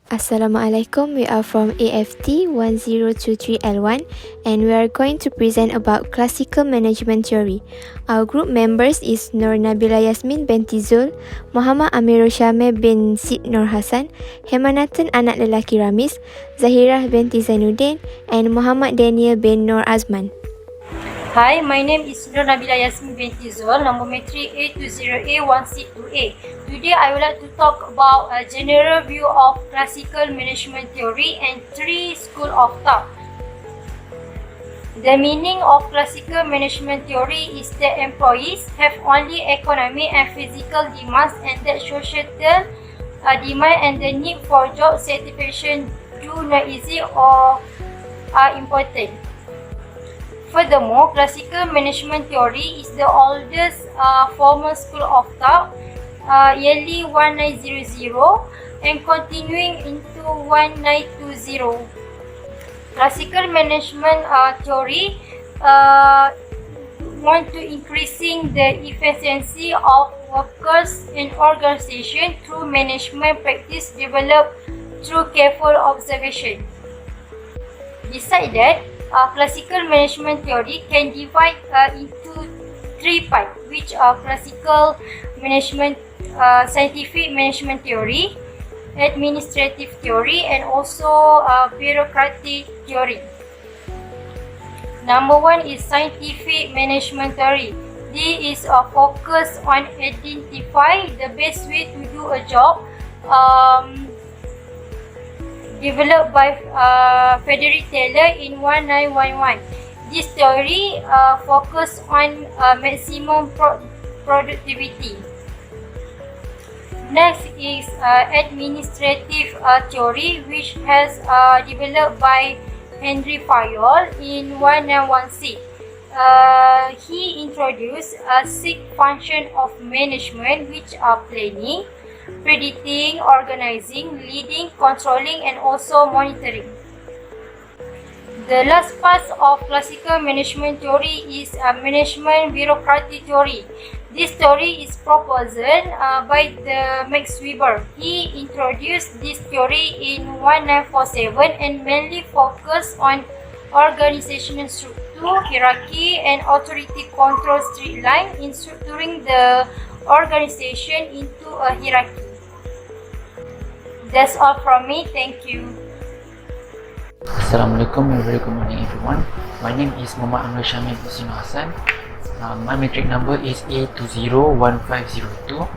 Assalamualaikum, we are from AFT1023-L1 and we are going to present about classical management theory. Our group members is NOOR NABILA YASMIN binti Zul, Muhammad AMIRUL bin Sid Nur Hasan, Hemanathan anak lelaki Ramis, ZAHIRAH binti ZAINUDIN and Muhammad Daniel bin NOOR AZMAN. Hi, my name is NOOR NABILA YASMIN binti Zul, number matric A20A1C2A. Today I would like to talk about a general view of classical management theory and three schools of thought. The meaning of classical management theory is that employees have only economic and physical demands and that societal demand and the need for job satisfaction do not exist or are important. Furthermore, classical management theory is the oldest formal school of thought, yearly 1900 and continuing into 1920. Classical management theory want to increasing the efficiency of workers and organization through management practice developed through careful observation. Besides that, classical management theory can divide into three parts, which are classical management, scientific management theory, administrative theory, and also bureaucratic theory. Number one is scientific management theory. This is a focus on identify the best way to do a job. Developed by Frederick Taylor in 1911. This theory focuses on maximum productivity. Next is administrative theory, which has developed by Henry Fayol in 1916. He introduced 6 functions of management, which are planning, predicting, organizing, leading, controlling, and also monitoring. The last part of classical management theory is management bureaucratic theory. This theory is proposed by Max Weber. He introduced this theory in 1947 and mainly focused on organizational structure, hierarchy, and authority control straight line in structuring the organization into a hierarchy. That's all from me. Thank you. Assalamualaikum and very good morning everyone. My name is Muhammad AMIRUL bin Sid Nur Hasan. My matric number is A201502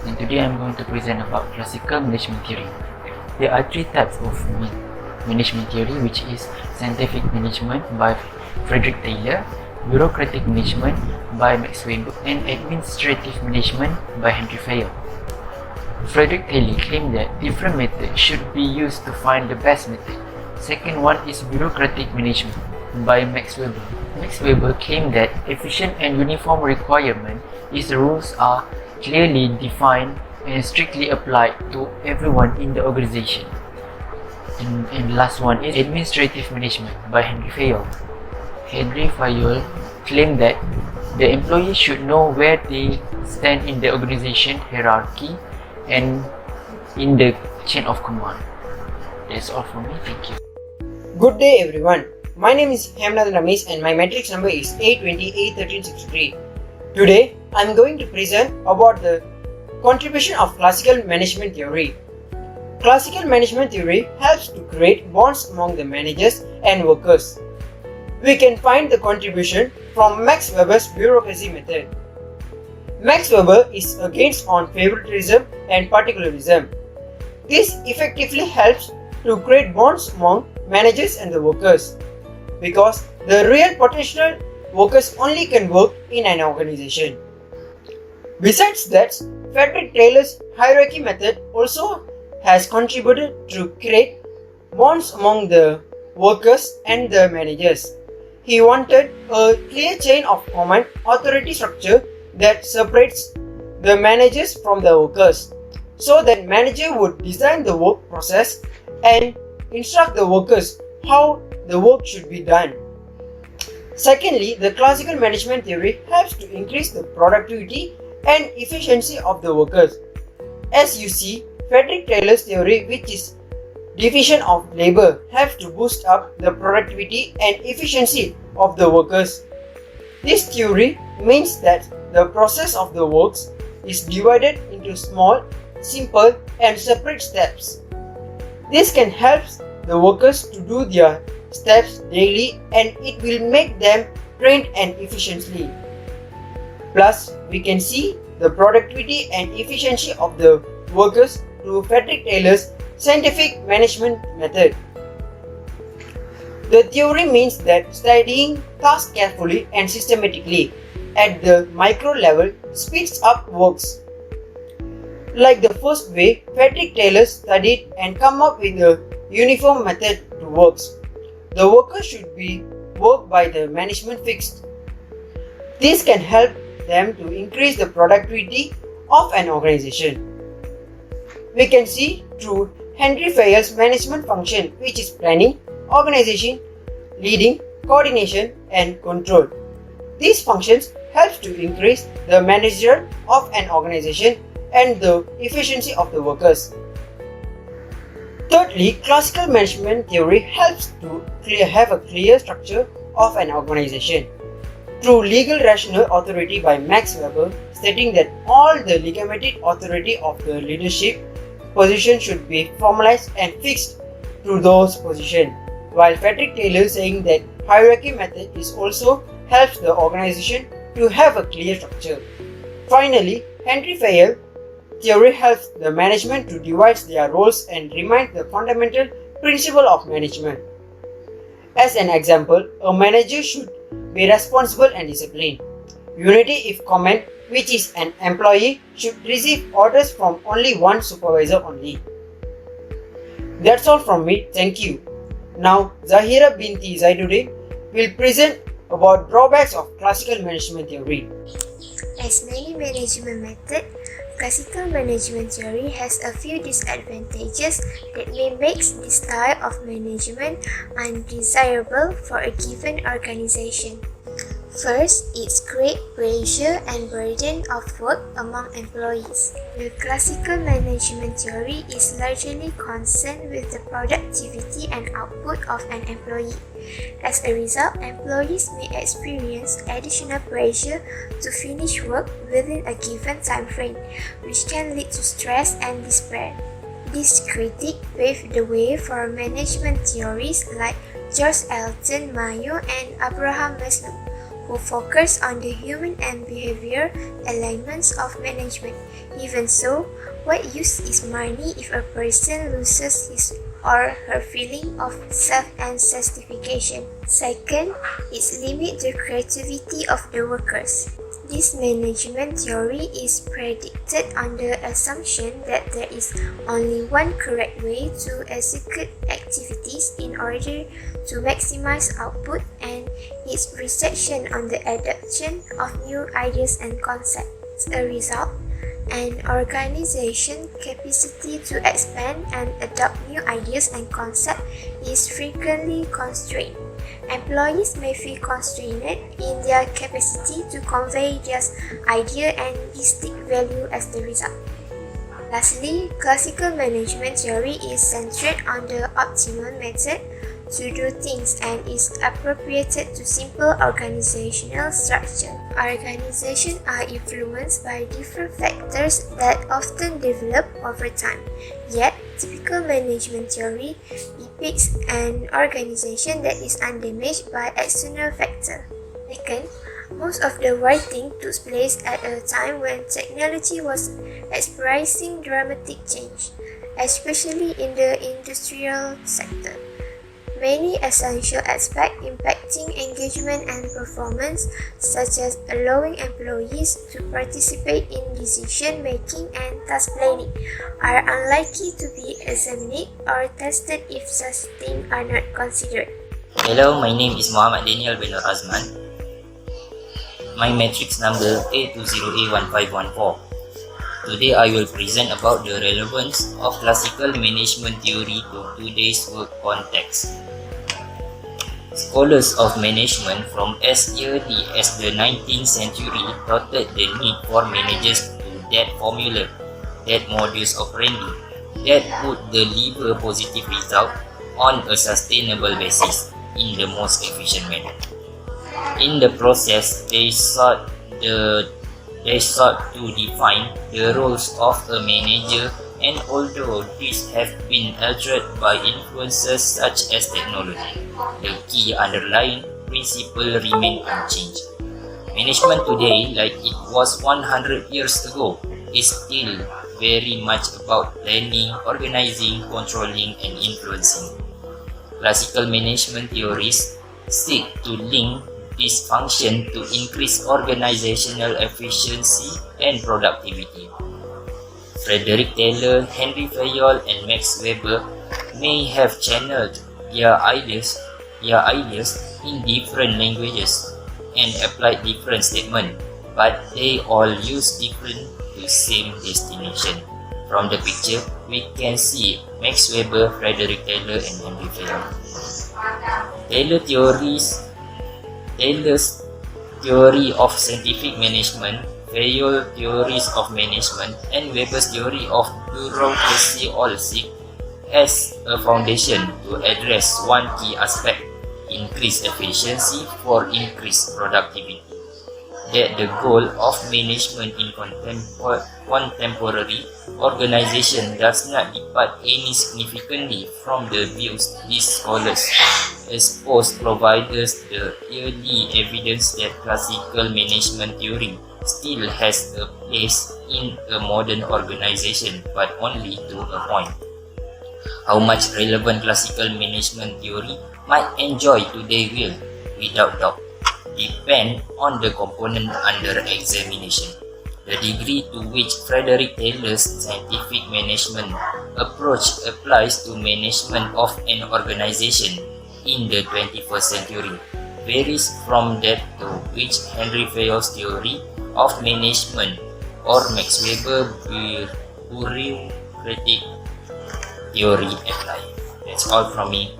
and today I'm going to present about classical management theory. There are three types of management theory, which is scientific management by Frederick Taylor, bureaucratic management by Max Weber, and administrative management by Henry Fayol. Frederick Taylor claimed that different methods should be used to find the best method. Second one is bureaucratic management by Max Weber. Max Weber claimed that efficient and uniform requirement is the rules are clearly defined and strictly applied to everyone in the organization. And last one is administrative management by Henry Fayol. Henry Fayol claimed that the employees should know where they stand in the organization hierarchy and in the chain of command. That's all from me. Thank you. Good day everyone. My name is Hemanathan Ramis and my matrix number is A20A1363. Today I am going to present about the contribution of classical management theory. Classical management theory helps to create bonds among the managers and workers. We can find the contribution from Max Weber's bureaucracy method. Max Weber is against on favoritism and particularism. This effectively helps to create bonds among managers and the workers, because the real potential workers only can work in an organization. Besides that, Frederick Taylor's hierarchy method also has contributed to create bonds among the workers and the managers. He wanted a clear chain of command authority structure that separates the managers from the workers, so that manager would design the work process and instruct the workers how the work should be done. Secondly, the classical management theory helps to increase the productivity and efficiency of the workers. As you see, Frederick Taylor's theory, which is division of labor helps to boost up the productivity and efficiency of the workers. This theory means that the process of the works is divided into small, simple and separate steps. This can help the workers to do their steps daily and it will make them trained and efficiently. Plus, we can see the productivity and efficiency of the workers through Frederick Taylor's scientific management method. The theory means that studying tasks carefully and systematically at the micro level speeds up works. Like the first way, Frederick Taylor studied and come up with a uniform method to works. The workers should be worked by the management fixed. This can help them to increase the productivity of an organization. We can see through Henry Fayol's management function, which is planning, organization, leading, coordination and control. These functions help to increase the managerial of an organization and the efficiency of the workers. Thirdly, classical management theory helps to have a clear structure of an organization. Through Legal Rational Authority by Max Weber, stating that all the legitimate authority of the leadership position should be formalized and fixed through those positions, while Frederick Taylor saying that hierarchy method is also helps the organization to have a clear structure. Finally, Henry Fayol theory helps the management to divide their roles and remind the fundamental principle of management. As an example, a manager should be responsible and disciplined. Unity if command, which is an employee, should receive orders from only one supervisor only. That's all from me, thank you. Now, Zahirah binti ZAINUDIN will present about drawbacks of classical management theory. As many management methods, classical management theory has a few disadvantages that may make this style of management undesirable for a given organization. First, its great pressure and burden of work among employees. The classical management theory is largely concerned with the productivity and output of an employee. As a result, employees may experience additional pressure to finish work within a given time frame, which can lead to stress and despair. This critique paved the way for management theories like George Elton Mayo and Abraham Maslow, who focus on the human and behavior elements of management. Even so, what use is money if a person loses his or her feeling of self and satisfaction? Second, it limits the creativity of the workers. This management theory is predicted on the assumption that there is only one correct way to execute activities in order to maximize output, and its restriction on the adoption of new ideas and concepts. As a result, an organization's capacity to expand and adopt new ideas and concepts is frequently constrained. Employees may feel constrained in their capacity to convey their idea and distinct value as the result. Lastly, classical management theory is centered on the optimal method to do things and is appropriated to simple organizational structure. Organizations are influenced by different factors that often develop over time. Yet, typical management theory depicts an organization that is undamaged by external factors. Second, most of the writing took place at a time when technology was experiencing dramatic change, especially in the industrial sector. Many essential aspects impacting engagement and performance, such as allowing employees to participate in decision-making and task planning, are unlikely to be examined or tested if such things are not considered. Hello, my name is Muhammad Daniel bin AZMAN. My matrix number A20A1514. Today I will present about the relevance of classical management theory to today's work context. Scholars of management from as early as the 19th century touted the need for managers to that formula, that modus operandi, that would deliver positive result on a sustainable basis in the most efficient manner. In the process, they sought to define the roles of a manager, and although these have been altered by influences such as technology, the key underlying principle remain unchanged. Management today, like it was 100 years ago, is still very much about planning, organizing, controlling, and influencing. Classical management theories seek to link this function to increase organizational efficiency and productivity. Frederick Taylor, Henry Fayol, and Max Weber may have channeled their ideas in different languages and applied different statements, but they all use different to same destination. From the picture, we can see Max Weber, Frederick Taylor, and Henry Fayol. Taylor's theory of scientific management, Fayol's theories of management, and Weber's theory of bureaucracy all seek as a foundation to address one key aspect: increase efficiency for increased productivity. That the goal of management in contemporary organization does not depart any significantly from the views these scholars expose provides the early evidence that classical management theory still has a place in a modern organization, but only to a point. How much relevant classical management theory might enjoy today will, without doubt, depend on the component under examination. The degree to which Frederick Taylor's scientific management approach applies to management of an organization in the 21st century varies from that to which Henry Fayol's theory of management or Max Weber bureaucratic theory apply. That's all from me.